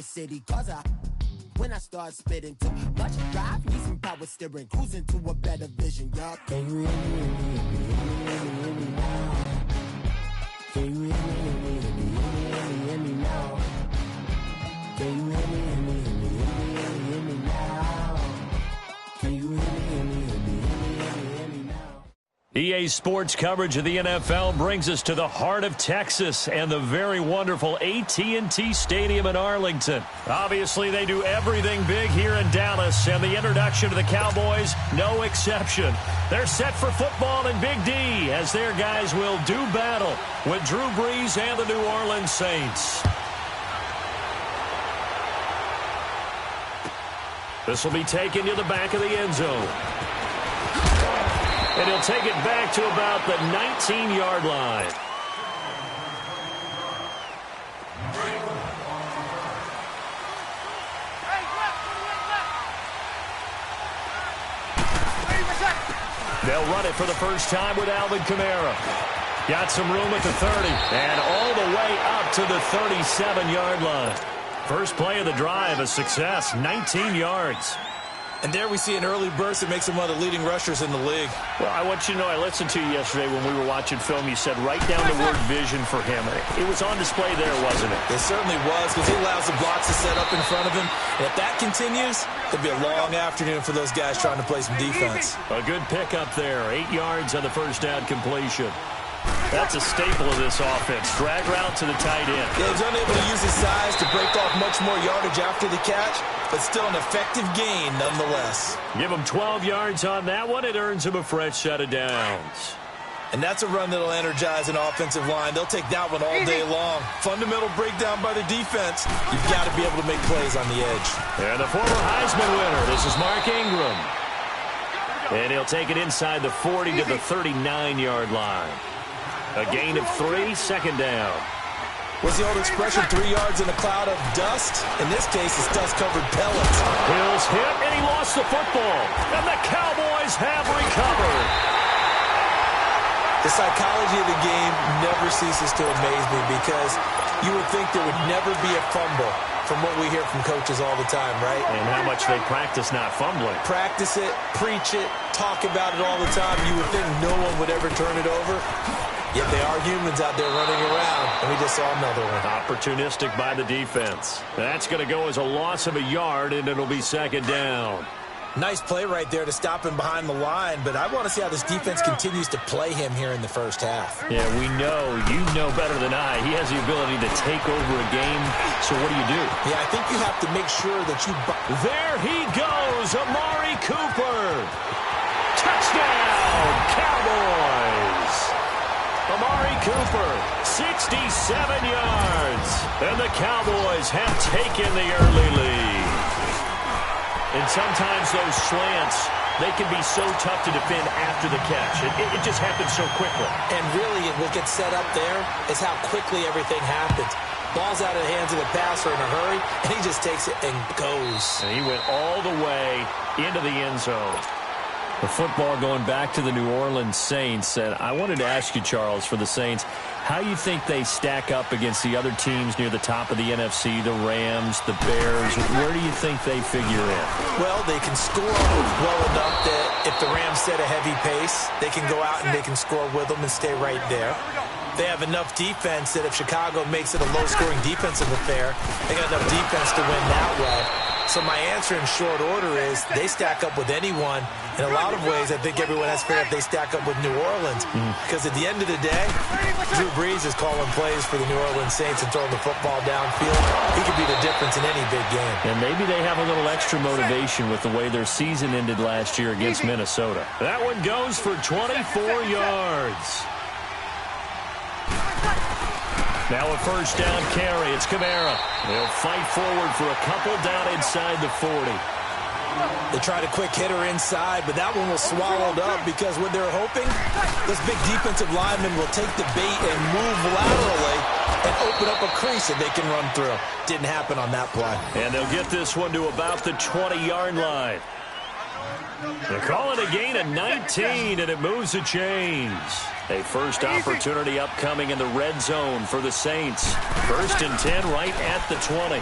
city, cause when I start spitting too much drive, need some power steering, cruising to a better vision, y'all. Can you hear me now? Can you hear me now? Can you hear me now? Can you hear me now? EA Sports coverage of the NFL brings us to the heart of Texas and the very wonderful AT&T Stadium in Arlington. Obviously, they do everything big here in Dallas, and the introduction to the Cowboys, no exception. They're set for football in Big D as their guys will do battle with Drew Brees and the New Orleans Saints. This will be taken to the back of the end zone. And he'll take it back to about the 19-yard line. They'll run it for the first time with Alvin Kamara. Got some room at the 30 and all the way up to the 37-yard line. First play of the drive, a success, 19 yards. And there we see an early burst that makes him one of the leading rushers in the league. Well, I want you to know, I listened to you yesterday when we were watching film. You said write down the word vision for him. It was on display there, wasn't it? It certainly was, because he allows the blocks to set up in front of him. And if that continues, it'll be a long afternoon for those guys trying to play some defense. A good pickup there, 8 yards on the first down completion. That's a staple of this offense. Drag route to the tight end. Yeah, he's unable to use his size to break off much more yardage after the catch, but still an effective gain nonetheless. Give him 12 yards on that one. It earns him a fresh set of downs. And that's a run that'll energize an offensive line. They'll take that one all day long. Fundamental breakdown by the defense. You've got to be able to make plays on the edge. And the former Heisman winner, this is Mark Ingram. And he'll take it inside the 40 to the 39-yard line. A gain of 3, second down. What's the old expression, 3 yards in a cloud of dust? In this case, it's dust-covered pellets. Hill's hit, and he lost the football. And the Cowboys have recovered. The psychology of the game never ceases to amaze me because you would think there would never be a fumble from what we hear from coaches all the time, right? And how much they practice not fumbling. Practice it, preach it, talk about it all the time. You would think no one would ever turn it over. Yet they are humans out there running around, and we just saw another one. Opportunistic by the defense. That's going to go as a loss of a yard, and it'll be second down. Nice play right there to stop him behind the line, but I want to see how this defense continues to play him here in the first half. Yeah, we know. You know better than I. He has the ability to take over a game, so what do? Yeah, I think you have to make sure that you... There he goes, Amari Cooper. Touchdown, Cowboys. Amari Cooper, 67 yards. And the Cowboys have taken the early lead. And sometimes those slants, they can be so tough to defend after the catch. It just happens so quickly. And really, what gets set up there is how quickly everything happens. Ball's out of the hands of the passer in a hurry, and he just takes it and goes. And he went all the way into the end zone. The football going back to the New Orleans Saints. And I wanted to ask you, Charles, for the Saints, how you think they stack up against the other teams near the top of the NFC, the Rams, the Bears? Where do you think they figure in? Well, they can score well enough that if the Rams set a heavy pace, they can go out and they can score with them and stay right there. They have enough defense that if Chicago makes it a low-scoring defensive affair, they got enough defense to win that way. So my answer in short order is they stack up with anyone. In a lot of ways, I think everyone has fair if they stack up with New Orleans. Because at the end of the day, Drew Brees is calling plays for the New Orleans Saints and throwing the football downfield. He could be the difference in any big game. And maybe they have a little extra motivation with the way their season ended last year against Minnesota. That one goes for 24 yards. Now a first down carry. It's Kamara. They'll fight forward for a couple down inside the 40. They tried a quick hitter inside, but that one was swallowed up because what they're hoping, this big defensive lineman will take the bait and move laterally and open up a crease that they can run through. Didn't happen on that play. And they'll get this one to about the 20-yard line. They call it a gain of 19, and it moves the chains. A first opportunity upcoming in the red zone for the Saints. First and 10 right at the 20.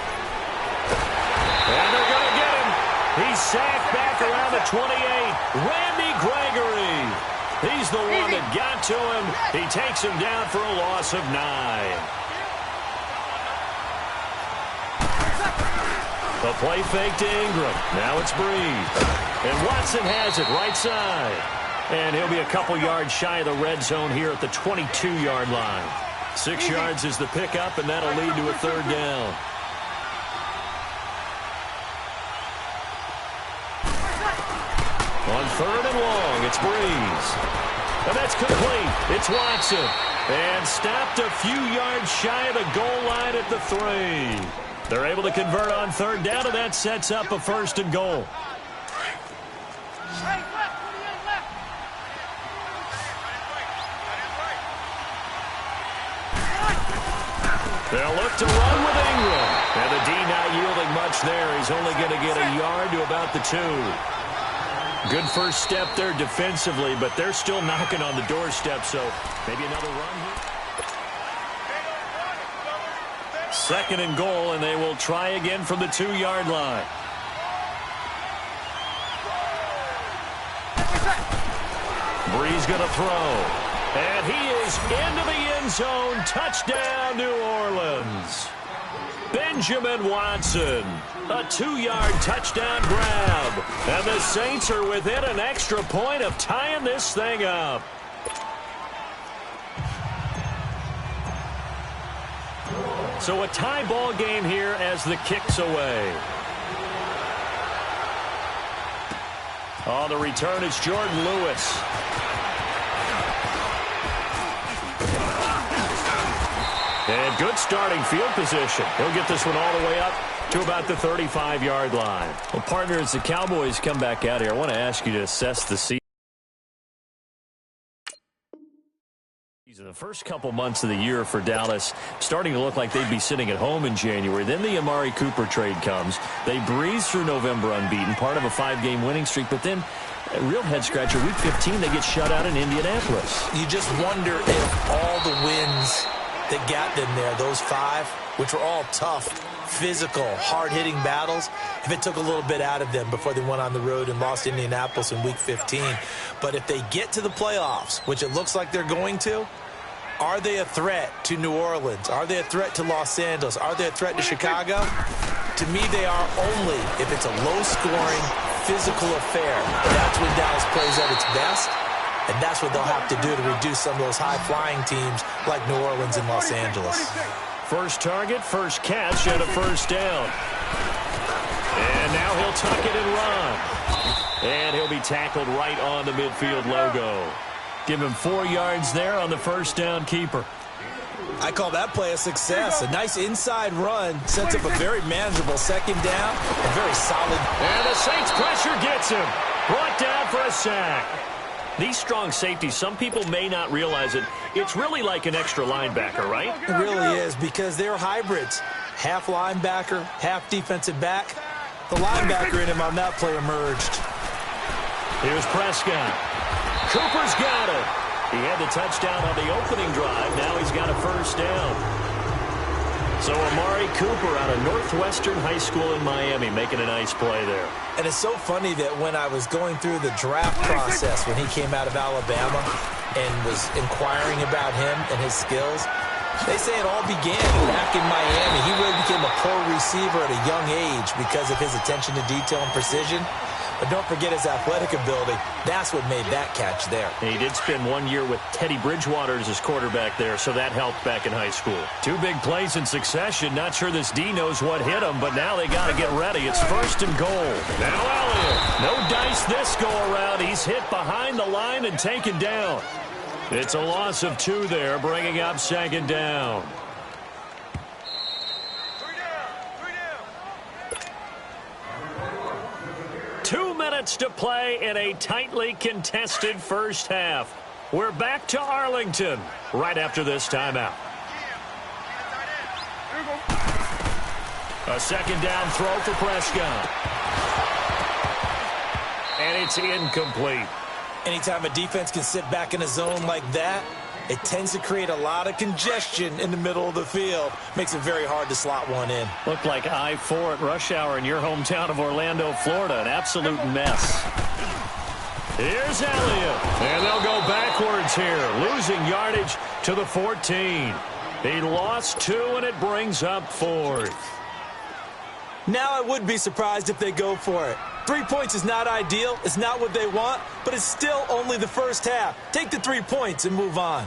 And they're going to get him. He's sacked back around the 28. Randy Gregory. He's the one that got to him. He takes him down for a loss of 9. The play fake to Ingram. Now it's Breeze. And Watson has it right side. And he'll be a couple yards shy of the red zone here at the 22-yard line. 6 yards is the pickup, and that'll lead to a 3rd down. On 3rd and long, it's Breeze. And that's complete. It's Watson. And stopped a few yards shy of the goal line at the 3. They're able to convert on 3rd down, and that sets up a 1st and goal. They'll look to run with Ingram. And the D not yielding much there. He's only going to get a yard to about the 2. Good first step there defensively, but they're still knocking on the doorstep, so maybe another run here. 2nd and goal, and they will try again from the 2-yard line. Breeze going to throw. And he is into the end zone. Touchdown, New Orleans. Benjamin Watson. A 2-yard touchdown grab. And the Saints are within an extra point of tying this thing up. So a tie ball game here as the kick's away. On the return, it's Jordan Lewis. And good starting field position. He'll get this one all the way up to about the 35-yard line. Well, partner, as the Cowboys come back out here, I want to ask you to assess the season. The first couple months of the year for Dallas starting to look like they'd be sitting at home in January. Then the Amari Cooper trade comes. They breeze through November unbeaten, part of a 5-game winning streak. But then, a real head-scratcher, Week 15, they get shut out in Indianapolis. You just wonder if all the wins that got them there, those 5, which were all tough, physical, hard-hitting battles, if it took a little bit out of them before they went on the road and lost Indianapolis in Week 15. But if they get to the playoffs, which it looks like they're going to, are they a threat to New Orleans? Are they a threat to Los Angeles? Are they a threat to Chicago? To me, they are only if it's a low-scoring, physical affair. That's when Dallas plays at its best, and that's what they'll have to do to reduce some of those high-flying teams like New Orleans and Los Angeles. First target, first catch, and a 1st down. And now he'll tuck it and run. And he'll be tackled right on the midfield logo. Give him 4 yards there on the 1st down keeper. I call that play a success. A nice inside run sets up a very manageable 2nd down. A very solid. And the Saints pressure gets him. Brought down for a sack. These strong safeties, some people may not realize it. It's really like an extra linebacker, right? It really is, because they're hybrids. Half linebacker, half defensive back. The linebacker in him on that play emerged. Here's Prescott. Cooper's got it. He had the touchdown on the opening drive. Now he's got a 1st down. So Amari Cooper out of Northwestern High School in Miami making a nice play there. And it's so funny that when I was going through the draft process when he came out of Alabama and was inquiring about him and his skills, they say it all began back in Miami. He really became a pro receiver at a young age because of his attention to detail and precision. But don't forget his athletic ability. That's what made that catch there. He did spend 1 year with Teddy Bridgewater as his quarterback there, so that helped back in high school. 2 big plays in succession. Not sure this D knows what hit him, but now they got to get ready. It's 1st and goal. Now Elliott. No dice this go around. He's hit behind the line and taken down. It's a loss of 2 there, bringing up 2nd down. To play in a tightly contested first half. We're back to Arlington right after this timeout. A 2nd down throw for Prescott. And it's incomplete. Anytime a defense can sit back in a zone like that, It tends to create a lot of congestion in the middle of the field. Makes it very hard to slot one in. Looked like I-4 at rush hour in your hometown of Orlando, Florida. An absolute mess. Here's Elliott. And they'll go backwards here, losing yardage to the 14. He lost 2, and it brings up 4th. Now I would be surprised if they go for it. 3 points is not ideal. It's not what they want, but it's still only the first half. Take the 3 points and move on.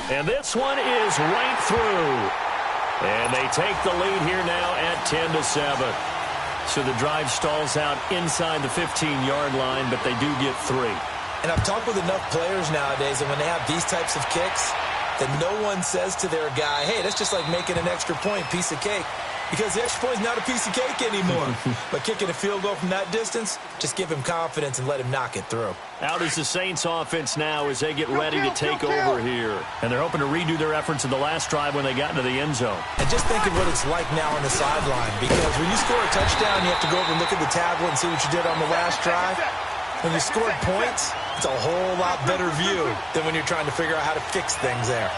And this one is right through. And they take the lead here now at 10-7. So the drive stalls out inside the 15-yard line, but they do get 3. And I've talked with enough players nowadays, and when they have these types of kicks, that no one says to their guy, hey, that's just like making an extra point, piece of cake. Because the extra point is not a piece of cake anymore. But kicking a field goal from that distance, just give him confidence and let him knock it through. Out is the Saints offense now as they get ready to take over here. And they're hoping to redo their efforts in the last drive when they got into the end zone. And just think of what it's like now on the sideline. Because when you score a touchdown, you have to go over and look at the tablet and see what you did on the last drive. When you scored points, it's a whole lot better view than when you're trying to figure out how to fix things there.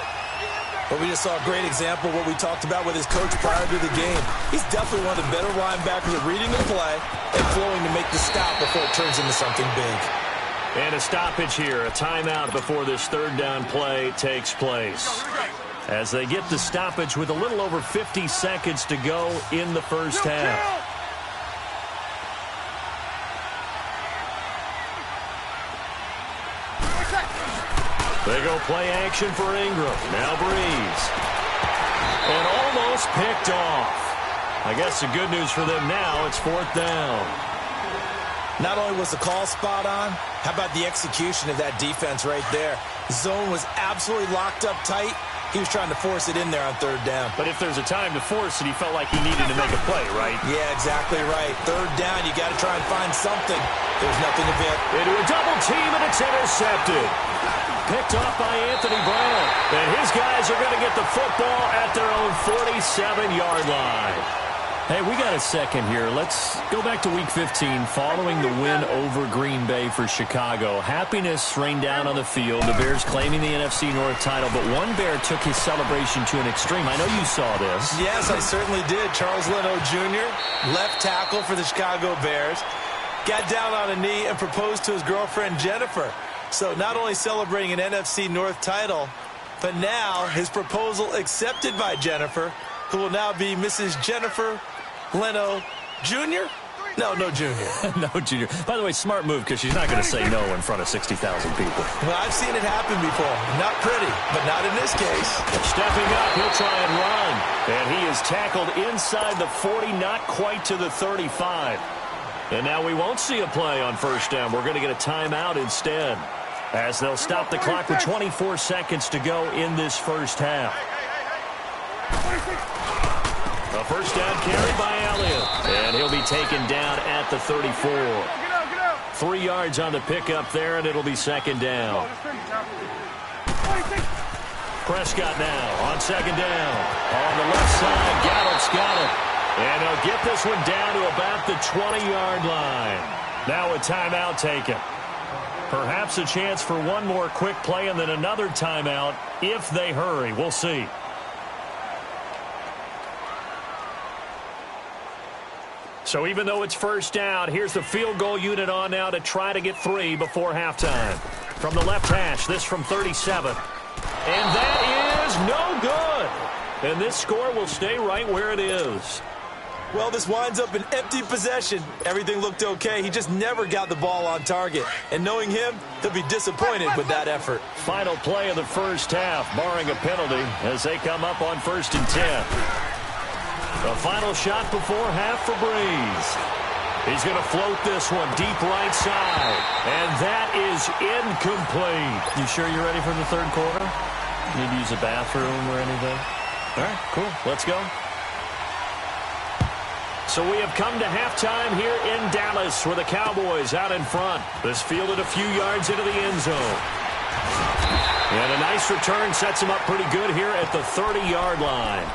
But we just saw a great example of what we talked about with his coach prior to the game. He's definitely one of the better linebackers at reading the play and flowing to make the stop before it turns into something big. And a stoppage here, a timeout before this third down play takes place. As they get the stoppage with a little over 50 seconds to go in the first half. They go play action for Ingram. Now Breeze. And almost picked off. I guess the good news for them now, it's 4th down. Not only was the call spot on, how about the execution of that defense right there? The zone was absolutely locked up tight. He was trying to force it in there on 3rd down. But if there's a time to force it, he felt like he needed to make a play, right? Yeah, exactly right. 3rd down, you got to try and find something. There's nothing to hit. Into a double team, and it's intercepted. Picked off by Anthony Brown. And his guys are going to get the football at their own 47-yard line. Hey, we got a second here. Let's go back to Week 15 following the win over Green Bay for Chicago. Happiness rained down on the field. The Bears claiming the NFC North title, but one Bear took his celebration to an extreme. I know you saw this. Yes, I certainly did. Charles Leno Jr., left tackle for the Chicago Bears, got down on a knee and proposed to his girlfriend Jennifer. So not only celebrating an NFC North title, but now his proposal accepted by Jennifer, who will now be Mrs. Jennifer Leno Jr.? No Junior. No Junior. By the way, smart move because she's not going to say no in front of 60,000 people. Well, I've seen it happen before. Not pretty, but not in this case. Stepping up, he'll try and run. And he is tackled inside the 40, not quite to the 35. And now we won't see a play on 1st down. We're going to get a timeout instead, as they'll stop the clock with 24 seconds to go in this first half. A 1st down carry by Elliott, and he'll be taken down at the 34. 3 yards on the pickup there, and it'll be 2nd down. Prescott now on 2nd down. On the left side, Gallup's got it. And he'll get this one down to about the 20-yard line. Now a timeout taken. Perhaps a chance for one more quick play and then another timeout if they hurry. We'll see. So even though it's 1st down, here's the field goal unit on now to try to get 3 before halftime. From the left hash, this from 37. And that is no good. And this score will stay right where it is. Well, this winds up an empty possession. Everything looked okay. He just never got the ball on target. And knowing him, he'll be disappointed with that effort. Final play of the first half, barring a penalty, as they come up on 1st and 10. The final shot before half for Breeze. He's going to float this one deep right side. And that is incomplete. You sure you're ready for the 3rd quarter? Need to use a bathroom or anything? All right, cool. Let's go. So we have come to halftime here in Dallas where the Cowboys out in front. This fielded a few yards into the end zone. And a nice return sets him up pretty good here at the 30-yard line.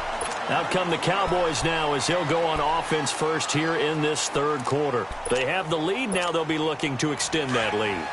Out come the Cowboys now as they'll go on offense first here in this third quarter. They have the lead. Now they'll be looking to extend that lead.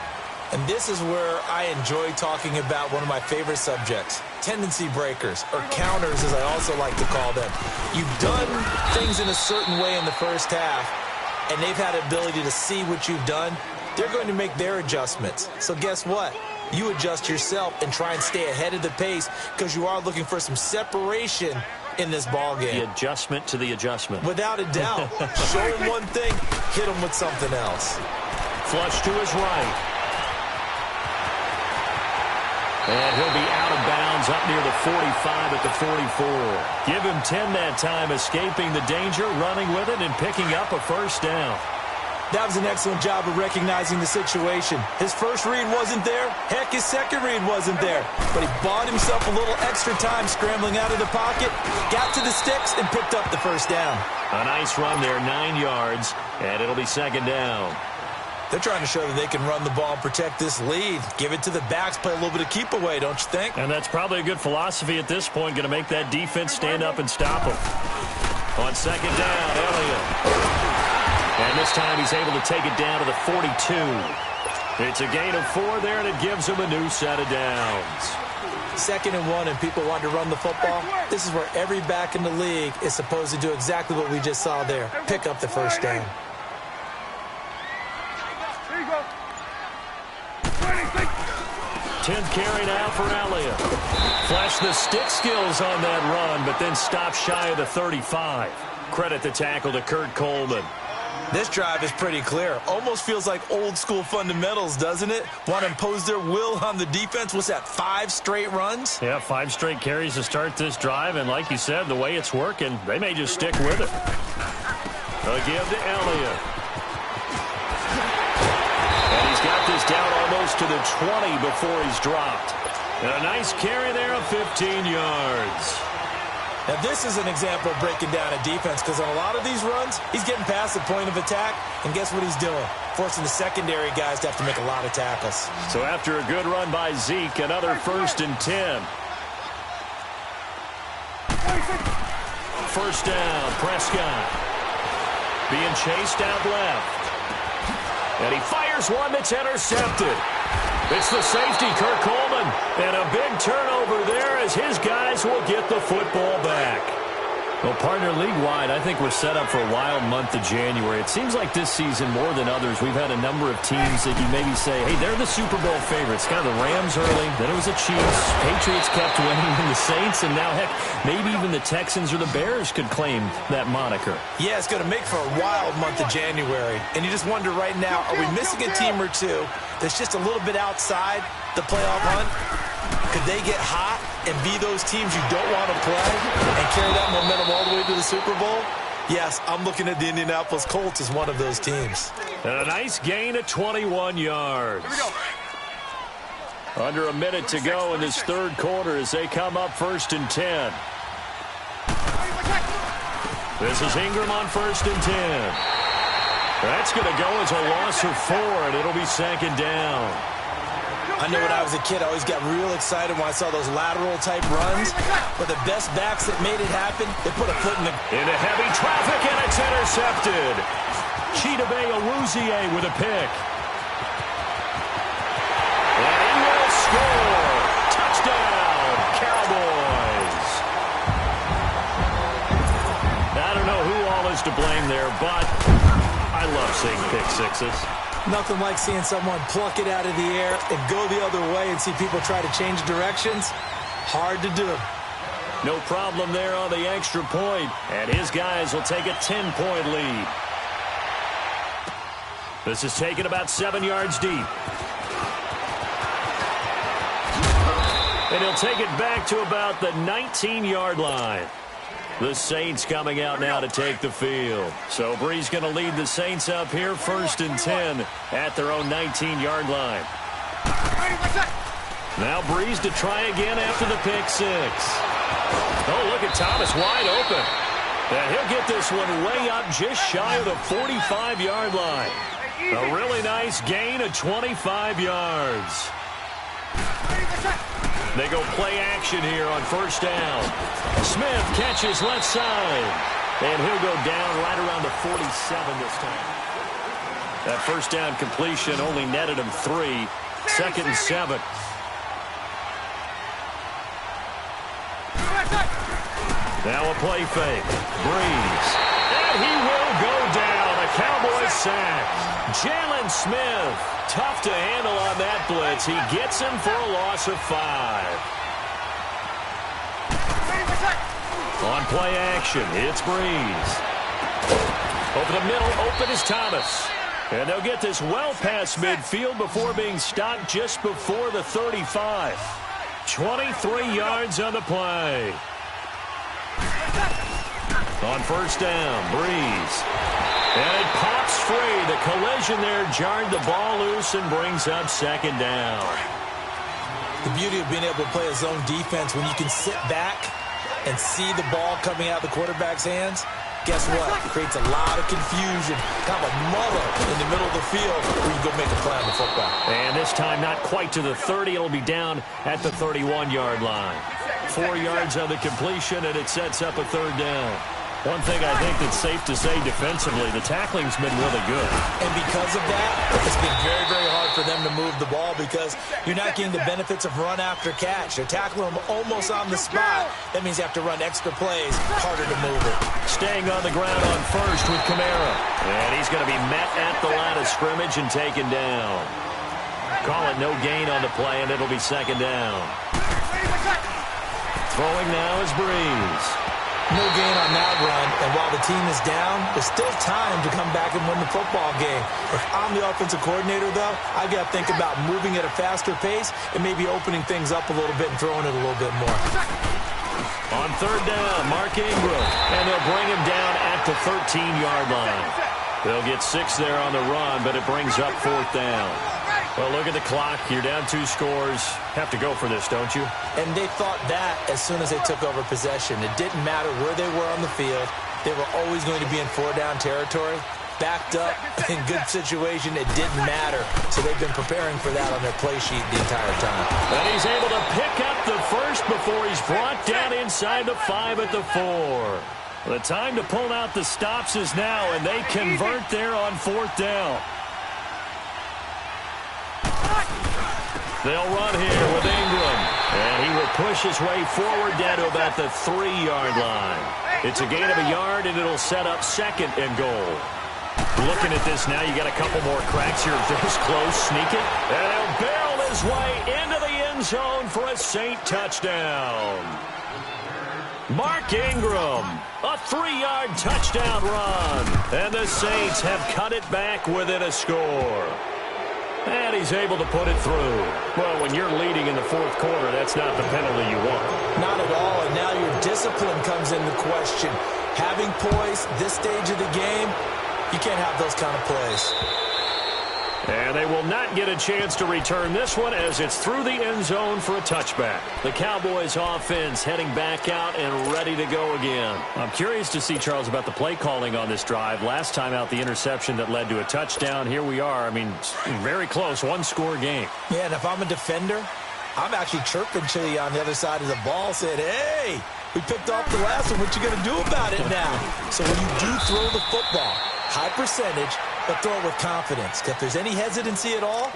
And this is where I enjoy talking about one of my favorite subjects, tendency breakers, or counters as I also like to call them. You've done things in a certain way in the first half, and they've had the ability to see what you've done. They're going to make their adjustments. So guess what? You adjust yourself and try and stay ahead of the pace because you are looking for some separation in this ball game. The adjustment to the adjustment. Without a doubt. Show him one thing, hit him with something else. Flush to his right. And he'll be out of bounds up near the 45 at the 44. Give him 10 that time, escaping the danger, running with it, and picking up a first down. That was an excellent job of recognizing the situation. His first read wasn't there. Heck, his second read wasn't there. But he bought himself a little extra time scrambling out of the pocket, got to the sticks, and picked up the first down. A nice run there, 9 yards, and it'll be second down. They're trying to show that they can run the ball and protect this lead. Give it to the backs, play a little bit of keep away, don't you think? And that's probably a good philosophy at this point, going to make that defense stand up and stop them. On second down, Elliott. And this time he's able to take it down to the 42. It's a gain of 4 there, and it gives him a new set of downs. 2nd and 1, and people want to run the football. This is where every back in the league is supposed to do exactly what we just saw there. Pick up the first down. 10th carry now for Elliott. Flash the stick skills on that run, but then stop shy of the 35. Credit the tackle to Kurt Coleman. This drive is pretty clear. Almost feels like old school fundamentals, doesn't it? Want to impose their will on the defense. What's that, 5 straight runs? Yeah, 5 straight carries to start this drive, and like you said, the way it's working, they may just stick with it. A give to Elliott. And he's got this down almost to the 20 before he's dropped. And a nice carry there of 15 yards. Now, this is an example of breaking down a defense because on a lot of these runs, he's getting past the point of attack, and guess what he's doing? Forcing the secondary guys to have to make a lot of tackles. So after a good run by Zeke, another 1st and 10. First down, Prescott. Being chased out left. And he fires one that's intercepted. It's the safety, Kurt Coleman. And a big turnover there as his guys will get the football back. Well, partner, league-wide, I think we're set up for a wild month of January. It seems like this season, more than others, we've had a number of teams that you maybe say, hey, they're the Super Bowl favorites. Kind of the Rams early, then it was the Chiefs. Patriots kept winning, and the Saints, and now, heck, maybe even the Texans or the Bears could claim that moniker. Yeah, it's going to make for a wild month of January. And you just wonder right now, are we missing a team or two that's just a little bit outside the playoff hunt? Could they get hot and be those teams you don't want to play and carry that momentum all the way to the Super Bowl? Yes, I'm looking at the Indianapolis Colts as one of those teams. And a nice gain of 21 yards. Here we go. Under a minute to go in this third quarter as they come up 1st and 10. This is Ingram on 1st and 10. That's going to go as a loss of 4, and it'll be 2nd down. I know when I was a kid, I always got real excited when I saw those lateral-type runs. But the best backs that made it happen, they put a foot in the... Into heavy traffic, and it's intercepted. Chidobe Awuzie with a pick. And he will score. Touchdown, Cowboys. I don't know who all is to blame there, but I love seeing pick sixes. Nothing like seeing someone pluck it out of the air and go the other way and see people try to change directions. Hard to do. No problem there on the extra point, and his guys will take a 10-point lead. This is taken about 7 yards deep. And he'll take it back to about the 19-yard line. The Saints coming out now to take the field. So Brees going to lead the Saints up here 1st and 10 at their own 19-yard line. Now Brees to try again after the pick 6. Oh, look at Thomas wide open. And he'll get this one way up just shy of the 45-yard line. A really nice gain of 25 yards. They go play action here on first down. Smith catches left side. And he'll go down right around the 47 this time. That first down completion only netted him 3. 2nd and 7. Now a play fake. Breeze. And he will go down. A Cowboys sack. Jalen Smith. Tough to handle on that blitz. He gets him for a loss of 5. On play action, it's Breeze. Over the middle, open is Thomas. And they'll get this well past midfield before being stopped just before the 35. 23 yards on the play. On first down, Breeze. And it pops free. The collision there jarred the ball loose and brings up 2nd down. The beauty of being able to play a zone defense when you can sit back and see the ball coming out of the quarterback's hands, guess what? It creates a lot of confusion, kind of a muddle in the middle of the field where you go make a play on the football. And this time not quite to the 30. It'll be down at the 31-yard line. 4 yards on the completion, and it sets up a 3rd down. One thing I think that's safe to say defensively, the tackling's been really good. And because of that, it's been very, very hard for them to move the ball because you're not getting the benefits of run after catch. They're tackling them almost on the spot. That means you have to run extra plays, harder to move it. Staying on the ground on first with Kamara. And he's going to be met at the line of scrimmage and taken down. Call it no gain on the play, and it'll be 2nd down. Throwing now is Breeze. No gain on that run, and while the team is down, there's still time to come back and win the football game. If I'm the offensive coordinator, though, I got to think about moving at a faster pace and maybe opening things up a little bit and throwing it a little bit more. On 3rd down, Mark Ingram, and they'll bring him down at the 13-yard line. They'll get 6 there on the run, but it brings up 4th down. Well, look at the clock. You're down 2 scores. Have to go for this, don't you? And they thought that as soon as they took over possession. It didn't matter where they were on the field. They were always going to be in 4-down territory. Backed up, in good situation, it didn't matter. So they've been preparing for that on their play sheet the entire time. And he's able to pick up the first before he's brought down inside the 5 at the 4. The time to pull out the stops is now, and they convert there on 4th down. They'll run here with Ingram, and he will push his way forward down to about the 3-yard line. It's a gain of a yard, and it'll set up 2nd and goal. Looking at this now, you got a couple more cracks here. This close, sneak it, and he'll barrel his way into the end zone for a Saint touchdown. Mark Ingram, a 3-yard touchdown run, and the Saints have cut it back within a score. And he's able to put it through. Well, when you're leading in the 4th quarter, that's not the penalty you want. Not at all, and now your discipline comes into question. Having poise this stage of the game, you can't have those kind of plays. And they will not get a chance to return this one as it's through the end zone for a touchback. The Cowboys offense heading back out and ready to go again. I'm curious to see, Charles, about the play calling on this drive. Last time out, the interception that led to a touchdown. Here we are. I mean, very close, 1-score game. Yeah, and if I'm a defender, I'm actually chirping to you on the other side of the ball, saying, hey, we picked off the last one. What you going to do about it now? So when you do throw the football, high percentage, but throw it with confidence. If there's any hesitancy at all,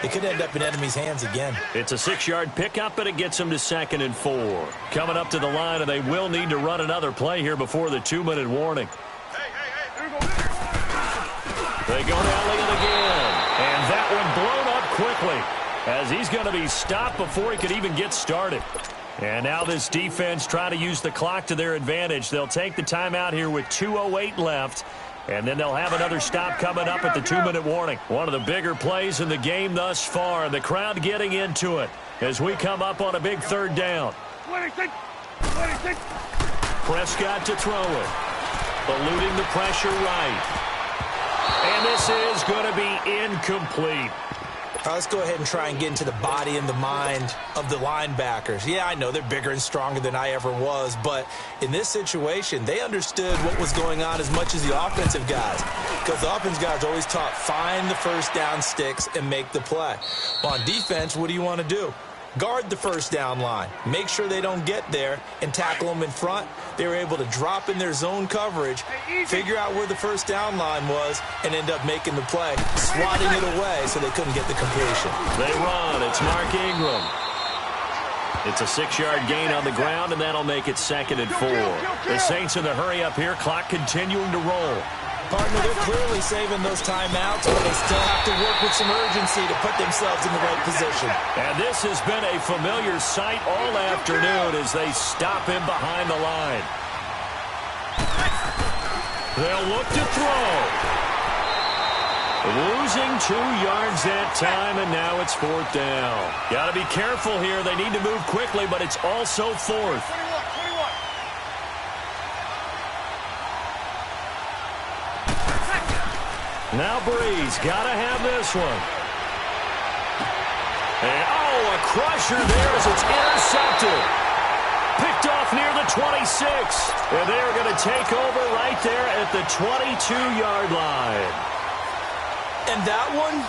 it could end up in enemy's hands again. It's a 6-yard pickup, but it gets them to 2nd and 4. Coming up to the line, and they will need to run another play here before the 2-minute warning. They go to Elliott again, and that one blown up quickly as he's going to be stopped before he could even get started. And now this defense trying to use the clock to their advantage. They'll take the timeout here with 2:08 left. And then they'll have another stop coming up at the 2-minute warning. One of the bigger plays in the game thus far. The crowd getting into it as we come up on a big 3rd down. Prescott to throw it. Eluding the pressure right. And this is going to be incomplete. Let's go ahead and try and get into the body and the mind of the linebackers. Yeah, I know they're bigger and stronger than I ever was, but in this situation, they understood what was going on as much as the offensive guys, because the offensive guys are always taught, find the first down sticks and make the play. Well, on defense, what do you want to do? Guard the first down line. Make sure they don't get there and tackle them in front. They were able to drop in their zone coverage, figure out where the first down line was, and end up making the play, swatting it away so they couldn't get the completion. They run. It's Mark Ingram. It's a 6-yard gain on the ground, and that'll make it 2nd and 4. The Saints in the hurry up here, clock continuing to roll. Partner, they're clearly saving those timeouts, but they still have to work with some urgency to put themselves in the right position. And this has been a familiar sight all afternoon as they stop him behind the line. They'll look to throw. Losing 2 yards that time, and now it's 4th down. Got to be careful here. They need to move quickly, but it's also 4th. Now Breeze, got to have this one. And, a crusher there as it's intercepted. Picked off near the 26. And they're going to take over right there at the 22-yard line. And that one,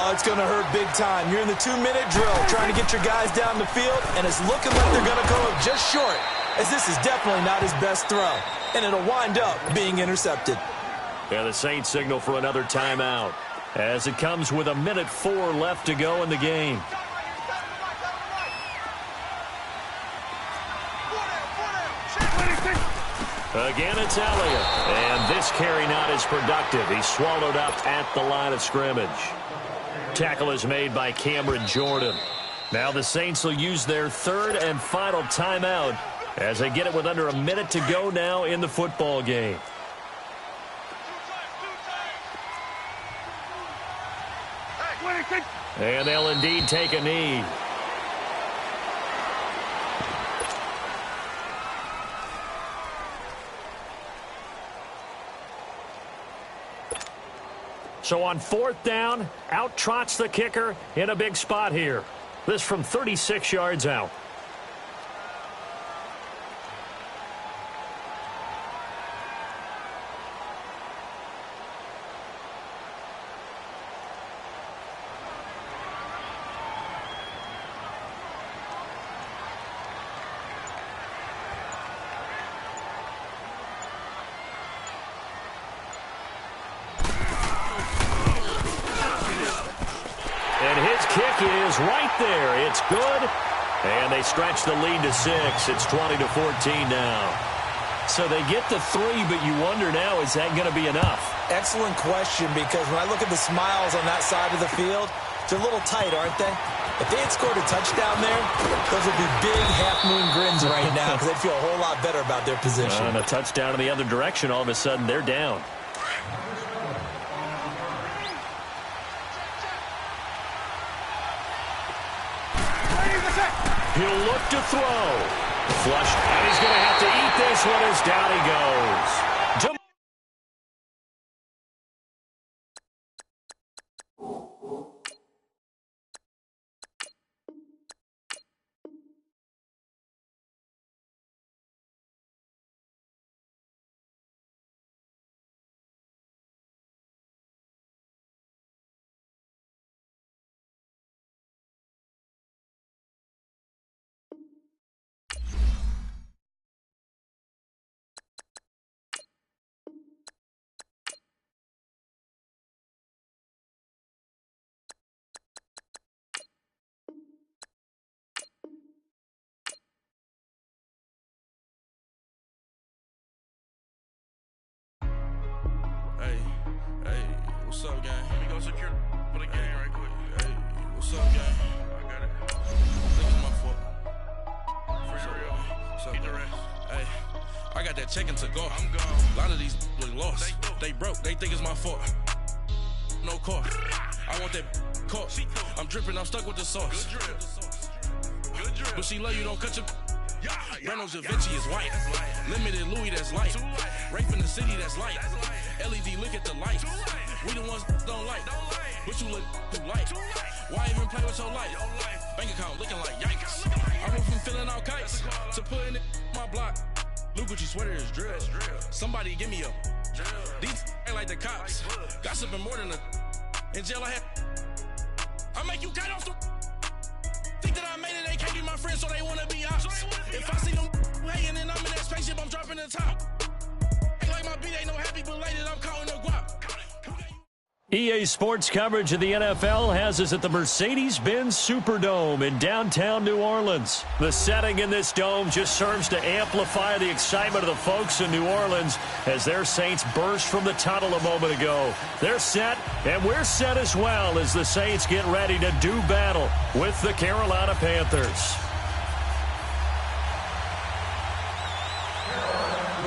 it's going to hurt big time. You're in the 2-minute drill trying to get your guys down the field, and it's looking like they're going to come up just short, as this is definitely not his best throw. And it'll wind up being intercepted. Yeah, the Saints signal for another timeout as it comes with 1:04 left to go in the game. Again, it's Elliott. And this carry not as productive. He's swallowed up at the line of scrimmage. Tackle is made by Cameron Jordan. Now the Saints will use their 3rd and final timeout as they get it with under a minute to go now in the football game. And they'll indeed take a knee. So on 4th down, out trots the kicker in a big spot here. This from 36 yards out. Is right there. It's good. And they stretch the lead to 6. It's 20-14 now. So they get the 3, but you wonder now, is that going to be enough? Excellent question, because when I look at the smiles on that side of the field, they're a little tight, aren't they? If they had scored a touchdown there, those would be big half-moon grins right now, because they'd feel a whole lot better about their position. And a touchdown in the other direction, all of a sudden they're down. He'll look to throw. Flush. And he's going to have to eat this one as down he goes. What's up, gang? Let me go secure for the game right quick. Hey, what's up, gang? I got it. I think it's my fault. For real. What's up, Keep the rest. Hey, I got that chicken to go. I'm gone. A lot of these look lost. They broke. They think it's my fault. No car. I want that caught. I'm dripping. I'm stuck with the sauce. Good drip. Good drip. But she love you. Don't cut your... Reynolds Da Vinci is white. Limited Louis, that's light. Rape in the city, that's light. LED, look at the light. We the ones don't like. But you look too light. Why even play with your life? Bank account looking like yikes. I went from filling out kites to putting it on my block. Blue Gucci sweater is drill. Somebody give me a. These ain't like the cops. Gossiping more than a. In jail I had. I make you cut off the. Think that I made it, they can't be my friends, so they wanna be ops. If I see them hating and I'm in that spaceship, I'm dropping the top. Ain't like my beat ain't no happy belated, I'm calling no guap. EA Sports coverage of the NFL has us at the Mercedes-Benz Superdome in downtown New Orleans. The setting in this dome just serves to amplify the excitement of the folks in New Orleans as their Saints burst from the tunnel a moment ago. They're set, and we're set as well as the Saints get ready to do battle with the Carolina Panthers.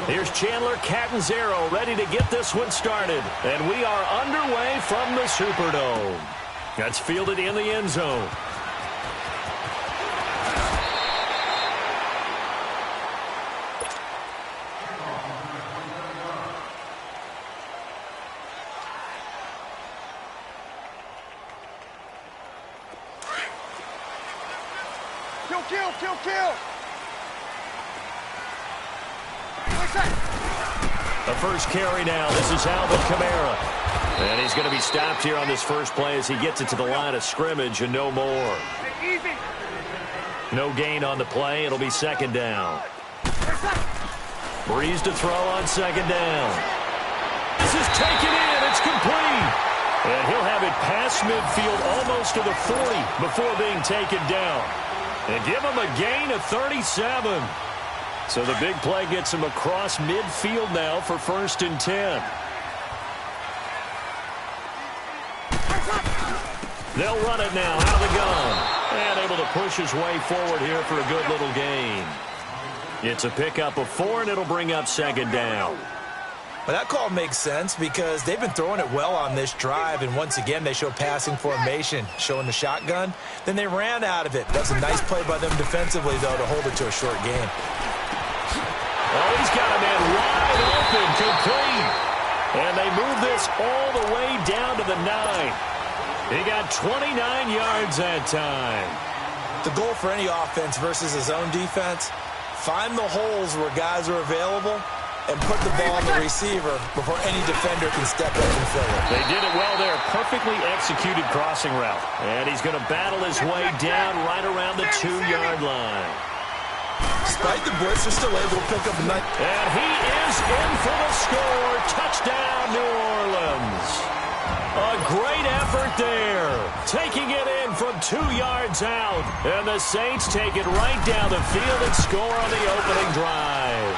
Here's Chandler Catanzaro ready to get this one started. And we are underway from the Superdome. That's fielded in the end zone. Kill! The first carry now. This is Alvin Kamara. And he's going to be stopped here on this first play as he gets it to the line of scrimmage and no more. No gain on the play. It'll be second down. Breeze to throw on second down. This is taken in. It's complete. And he'll have it past midfield almost to the 40 before being taken down. And give him a gain of 37. So the big play gets him across midfield now for 1st and 10. They'll run it now out of the gun. And able to push his way forward here for a good little gain. It's a pickup of 4, and it'll bring up second down. Well, that call makes sense because they've been throwing it well on this drive, and once again they show passing formation, showing the shotgun. Then they ran out of it. That's a nice play by them defensively, though, to hold it to a short gain. Oh, he's got a man wide open, complete. And they move this all the way down to the 9. He got 29 yards that time. The goal for any offense versus his own defense, find the holes where guys are available and put the ball on the receiver before any defender can step up and fill it. They did it well there. Perfectly executed crossing route. And he's going to battle his way down right around the 2-yard line. Despite the blitz, they're still able to pick up a nice... And he is in for the score. Touchdown, New Orleans. A great effort there. Taking it in from 2 yards out. And the Saints take it right down the field and score on the opening drive.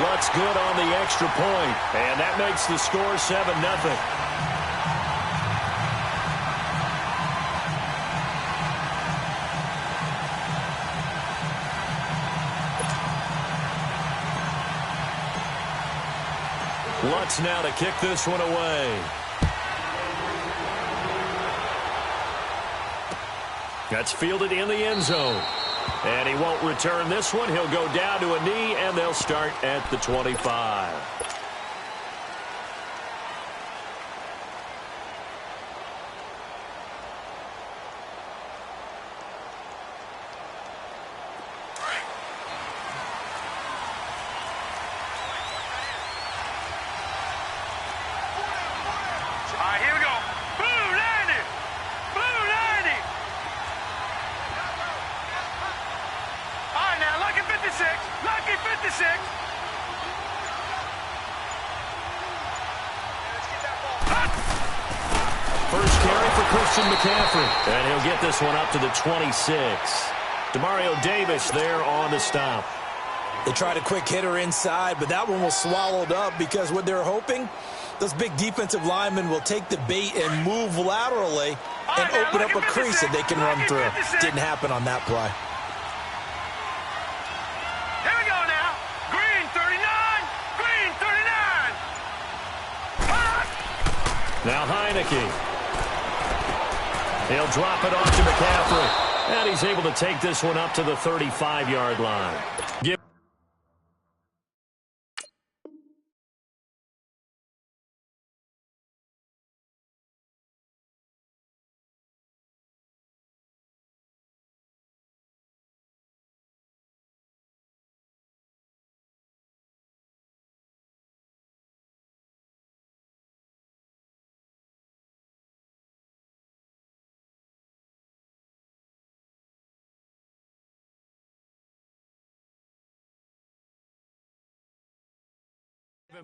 Lutz good on the extra point. And that makes the score 7-0. Lutz now to kick this one away. That's fielded in the end zone. And he won't return this one. He'll go down to a knee, and they'll start at the 25. McCaffrey, and he'll get this one up to the 26. Demario Davis there on the stop. They tried a quick hitter inside, but that one was swallowed up because what they're hoping, those big defensive linemen will take the bait and move laterally and open up a crease that they can run through. Didn't happen on that play. Here we go now. Green 39. Green 39. Now Heineke. He'll drop it off to McCaffrey. And he's able to take this one up to the 35-yard line.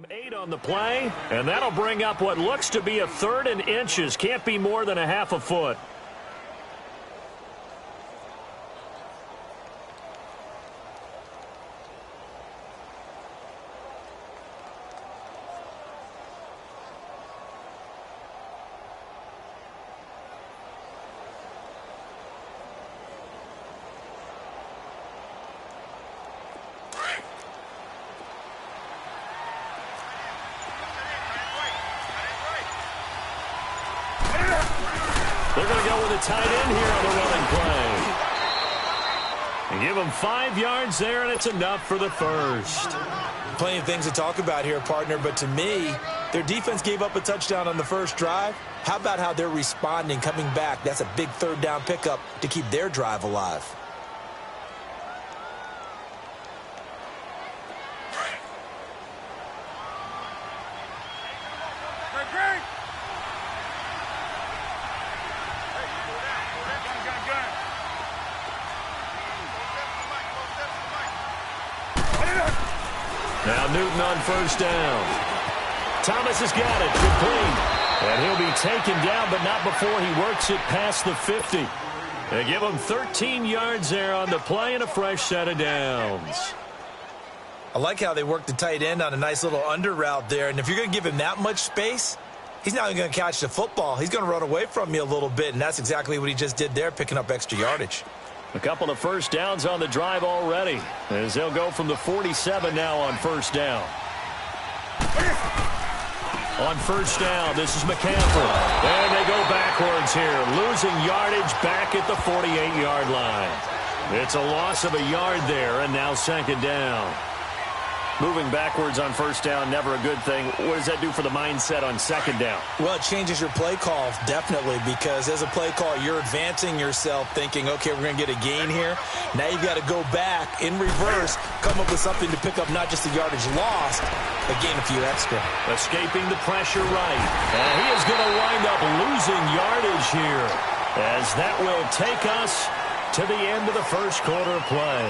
8 on the play, and that'll bring up what looks to be a 3rd and inches. Can't be more than a half a foot. They're going to go with a tight end here on the running play. And give them 5 yards there, and it's enough for the first. Plenty of things to talk about here, partner, but to me, their defense gave up a touchdown on the first drive. How about how they're responding, coming back? That's a big 3rd down pickup to keep their drive alive. Now Newton on first down. Thomas has got it, complete. And he'll be taken down, but not before he works it past the 50. They give him 13 yards there on the play and a fresh set of downs. I like how they work the tight end on a nice little under route there. And if you're going to give him that much space, he's not going to catch the football. He's going to run away from you a little bit, and that's exactly what he just did there, picking up extra yardage. A couple of first downs on the drive already, as they'll go from the 47 now on first down. On first down, this is McCaffrey. And they go backwards here, losing yardage back at the 48-yard line. It's a loss of a yard there, and now 2nd down. Moving backwards on first down, never a good thing. What does that do for the mindset on 2nd down? Well, it changes your play call, definitely, because as a play call, you're advancing yourself thinking, okay, we're going to get a gain here. Now you've got to go back in reverse, come up with something to pick up not just the yardage lost, but gain a few extra. Escaping the pressure right. And he is going to wind up losing yardage here, as that will take us to the end of the first quarter of play.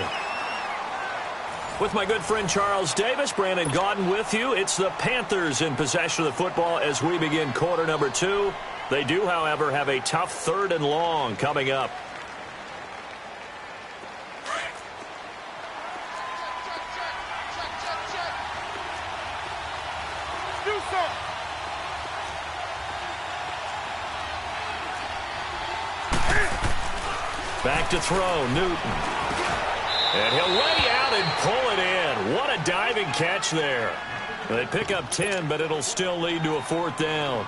With my good friend Charles Davis, Brandon Gaudin with you. It's the Panthers in possession of the football as we begin quarter number 2. They do, however, have a tough 3rd and long coming up. Back to throw, Newton. And he'll lay out and pull it in. What a diving catch there. They pick up 10, but it'll still lead to a 4th down.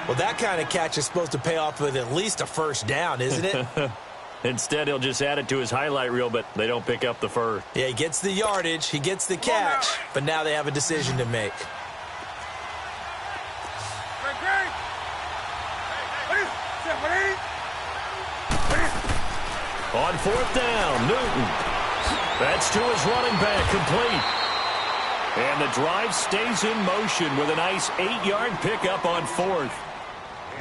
Well, that kind of catch is supposed to pay off with at least a first down, isn't it? Instead, he'll just add it to his highlight reel, but they don't pick up the first. Yeah, he gets the yardage, he gets the catch, but now they have a decision to make. On 4th down, Newton. That's to his running back, complete. And the drive stays in motion with a nice 8-yard pickup on 4th.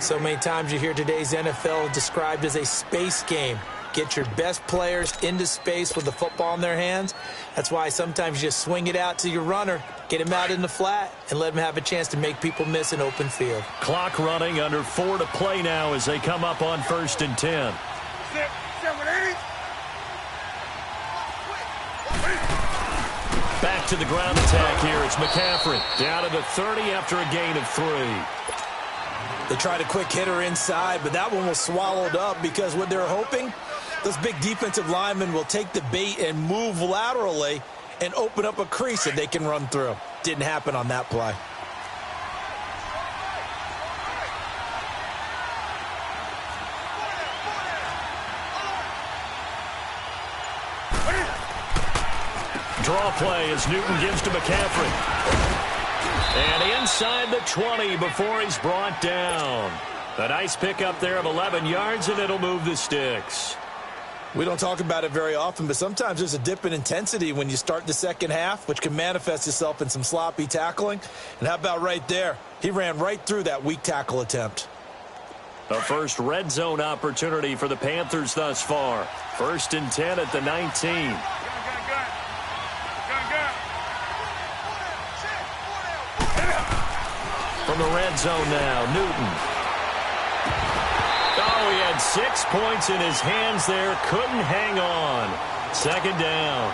So many times you hear today's NFL described as a space game. Get your best players into space with the football in their hands. That's why sometimes you just swing it out to your runner, get him out in the flat, and let him have a chance to make people miss an open field. Clock running, under 4 to play now as they come up on 1st and 10. Back to the ground attack here. It's McCaffrey down to the 30 after a gain of 3. They tried a quick hitter inside, but that one was swallowed up because what they're hoping, those big defensive linemen will take the bait and move laterally and open up a crease that they can run through. Didn't happen on that play. Draw play as Newton gives to McCaffrey. And inside the 20 before he's brought down. A nice pickup there of 11 yards, and it'll move the sticks. We don't talk about it very often, but sometimes there's a dip in intensity when you start the second half, which can manifest itself in some sloppy tackling. And how about right there? He ran right through that weak tackle attempt. A first red zone opportunity for the Panthers thus far. 1st and 10 at the 19. from the red zone now. Newton. Oh, he had 6 points in his hands there. Couldn't hang on. Second down.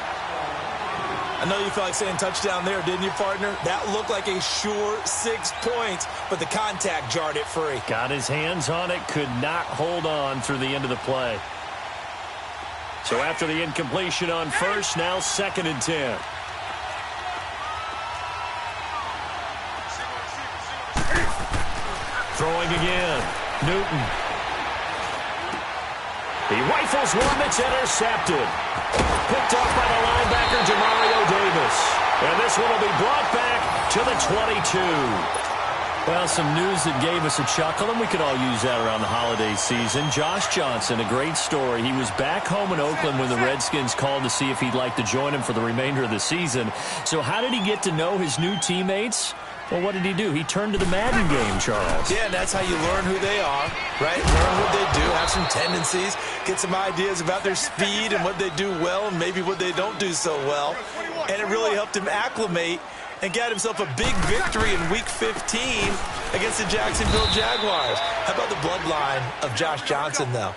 I know you felt like saying touchdown there, didn't you, partner? That looked like a sure 6 points, but the contact jarred it free. Got his hands on it, could not hold on through the end of the play. So after the incompletion on first, now 2nd and 10. Throwing again. Newton. He rifles one that's intercepted. Picked off by the linebacker, Jamario Davis. And this one will be brought back to the 22. Well, some news that gave us a chuckle, and we could all use that around the holiday season. Josh Johnson, a great story. He was back home in Oakland when the Redskins called to see if he'd like to join him for the remainder of the season. So how did he get to know his new teammates? Well, what did he do? He turned to the Madden game, Charles. Yeah, and that's how you learn who they are, right? Learn what they do, have some tendencies, get some ideas about their speed and what they do well and maybe what they don't do so well. And it really helped him acclimate and got himself a big victory in Week 15 against the Jacksonville Jaguars. How about the bloodline of Josh Johnson, though?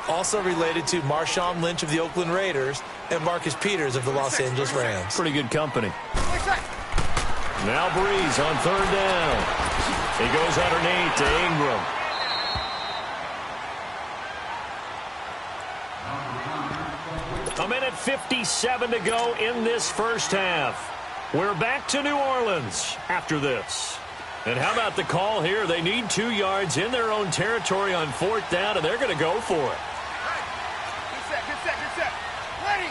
Also related to Marshawn Lynch of the Oakland Raiders and Marcus Peters of the Los Angeles Rams. Pretty good company. Now Breeze on 3rd down. He goes underneath to Ingram. A minute 57 to go in this first half. We're back to New Orleans after this. And how about the call here? They need 2 yards in their own territory on 4th down, and they're going to go for it. Good set. Ready.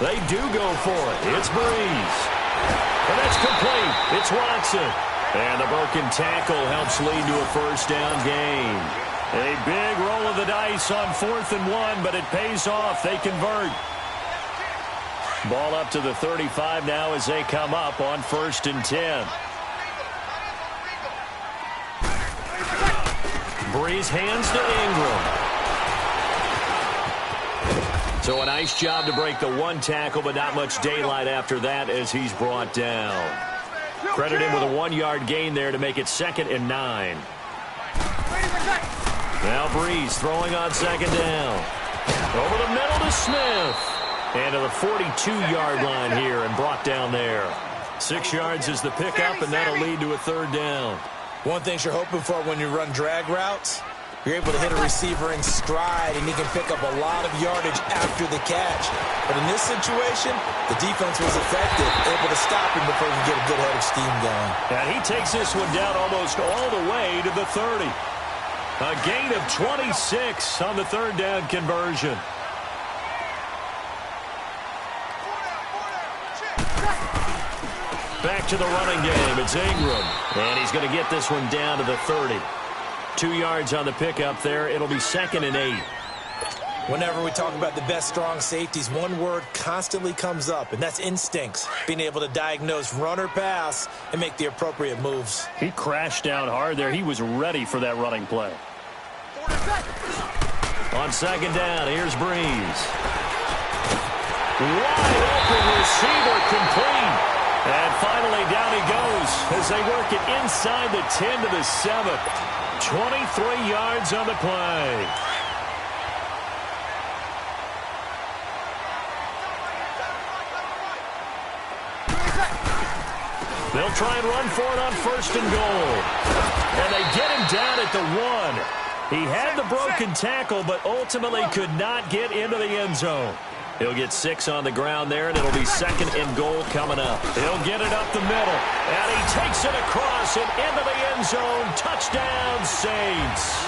They do go for it. It's Breeze. And that's complete. It's Watson. And the broken tackle helps lead to a first down gain. A big roll of the dice on 4th and 1, but it pays off. They convert. Ball up to the 35 now as they come up on 1st and 10. Breeze hands to Ingram. So a nice job to break the 1 tackle, but not much daylight after that as he's brought down. Credit him with a 1-yard gain there to make it 2nd and 9. Now Breeze throwing on 2nd down. Over the middle to Smith. And to the 42-yard line here and brought down there. 6 yards is the pickup, and that'll lead to a 3rd down. One thing you're hoping for when you run drag routes, you're able to hit a receiver in stride, and he can pick up a lot of yardage after the catch. But in this situation, the defense was effective, able to stop him before he could get a good head of steam going. And he takes this one down almost all the way to the 30. A gain of 26 on the 3rd down conversion. Back to the running game. It's Ingram. And he's going to get this one down to the 30. 2 yards on the pickup there. It'll be 2nd and 8. Whenever we talk about the best strong safeties, one word constantly comes up, and that's instincts. Being able to diagnose run or pass and make the appropriate moves. He crashed down hard there. He was ready for that running play. On 2nd down, here's Breeze. Wide open receiver complete. And finally, down he goes as they work it inside the 10 to the 7. 23 yards on the play. They'll try and run for it on 1st and goal. And they get him down at the 1. He had the broken tackle, but ultimately could not get into the end zone. He'll get 6 on the ground there, and it'll be 2nd and goal coming up. He'll get it up the middle, and he takes it across and into the end zone. Touchdown, Saints.